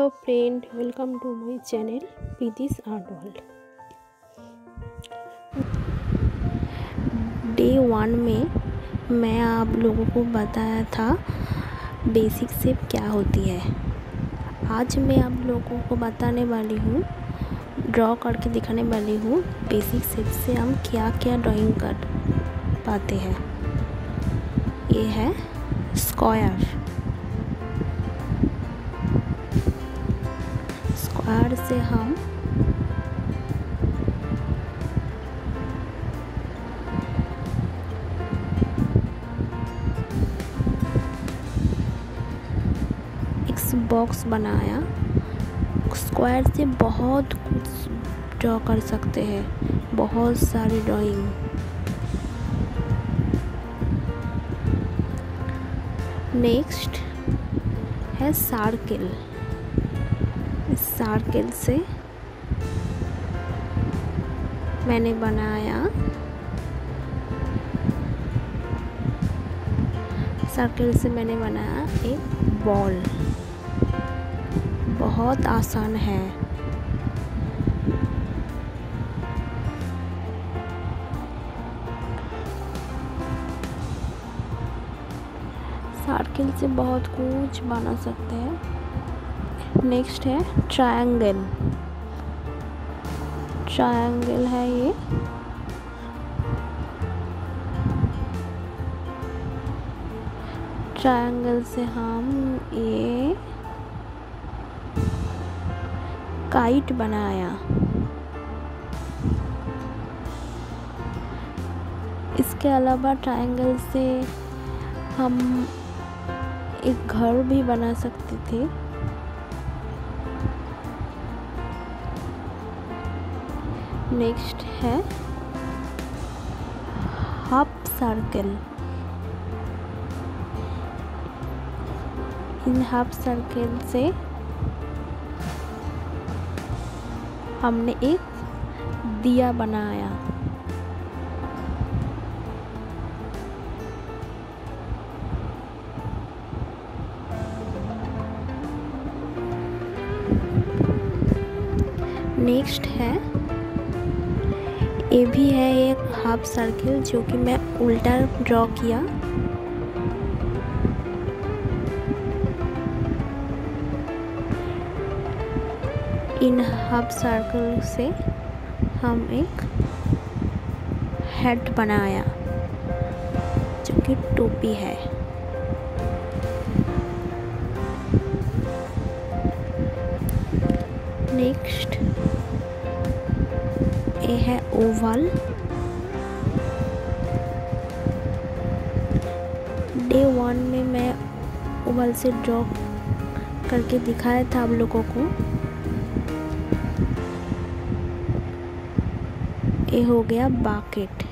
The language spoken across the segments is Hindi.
Hello friend, welcome to my channel Preeti's art world. Day 1 में मैं आप लोगों को बताया था बेसिक शेप क्या होती है। आज मैं आप लोगों को बताने वाली हूँ, ड्रॉ करके दिखाने वाली हूँ बेसिक शेप से हम क्या क्या ड्राइंग कर पाते हैं। ये है स्क्वायर। स्क्वायर से हम एक बॉक्स बनाया। स्क्वायर से बहुत कुछ ड्रॉ कर सकते हैं, बहुत सारी ड्राइंग। नेक्स्ट है सर्किल। इस सर्किल से मैंने बनाया, एक बॉल। बहुत आसान है। सर्किल से बहुत कुछ बना सकते हैं। नेक्स्ट है ट्रायंगल। ट्रायंगल है ये। ट्रायंगल से हम ये काइट बनाया। इसके अलावा ट्रायंगल से हम एक घर भी बना सकते थे। नेक्स्ट है half circle. In half circle से हमने एक दिया बनाया। नेक्स्ट है, ये भी है एक हाफ सर्किल जो कि मैं उल्टा ड्रॉ किया। इन हाफ सर्कल से हम एक हेड बनाया जो कि टोपी है। नेक्स्ट ये है ओवल। डे 1 में मैं ओवल से ड्रॉ करके दिखाया था आप लोगों को। ये हो गया बकेट।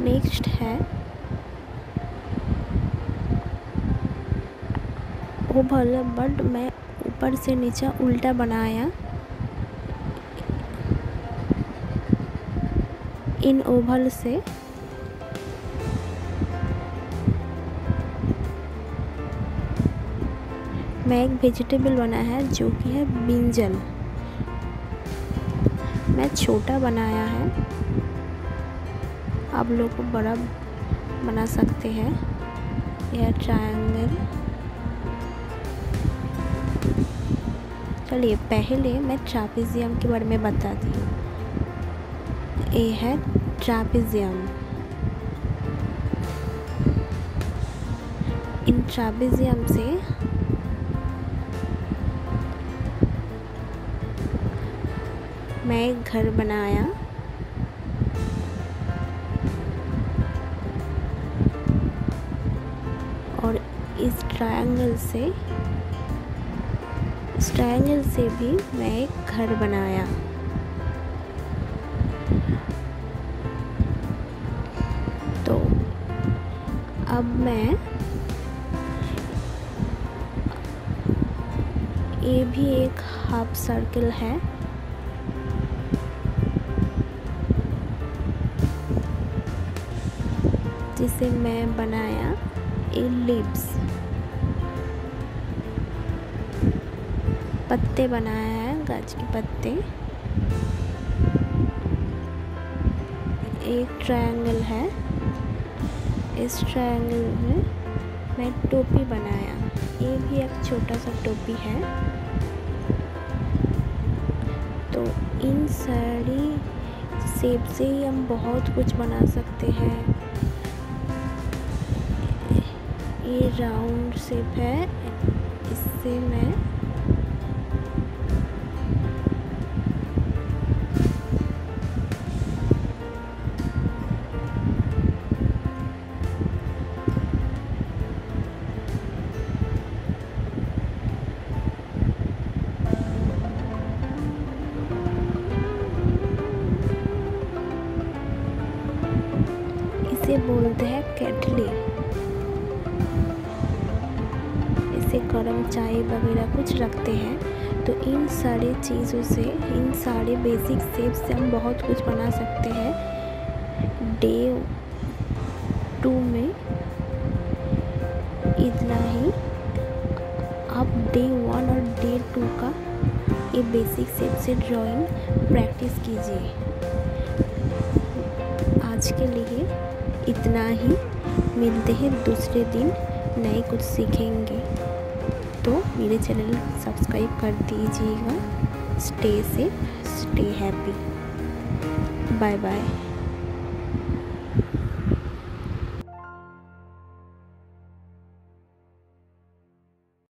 नेक्स्ट है ओवल, बट मैं ऊपर से नीचे उल्टा बनाया। इन ओवल से मैं एक वेजिटेबल बनाया है जो कि है ब्रिंजल। मैं छोटा बनाया है, आप लोग को बड़ा बना सकते हैं। यह ट्रायंगल। चलिए पहले मैं ट्रापेजियम के बारे में बताती हूँ। ये है ट्रापेजियम। इन ट्रापेजियम से मैं एक घर बनाया। और इस ट्रायंगल से भी मैं एक घर बनाया। तो अब मैं ये भी एक हाफ सर्कल है। जिसे मैं बनाया ए लीव्स, पत्ते बनाया है, गाछ के पत्ते। एक ट्रायंगल है, इस ट्रायंगल में मैं टोपी बनाया, ये भी एक छोटा सा टोपी है। तो इन सारी शेप से ही हम बहुत कुछ बना सकते हैं। ये राउंड शेप है, इससे मैं इसे बोलते हैं केटली। इसे गर्म चाय वगैरह कुछ रखते हैं। तो इन सारे चीज़ों से, इन सारे बेसिक शेप से हम बहुत कुछ बना सकते हैं। Day-2 में इतना ही। आप Day-1 और Day-2 का ये बेसिक शेप से ड्राइंग प्रैक्टिस कीजिए। आज के लिए इतना ही, मिलते हैं दूसरे दिन, नए कुछ सीखेंगे। तो मेरे चैनल सब्सक्राइब कर दीजिएगा। Stay safe, stay happy, bye bye.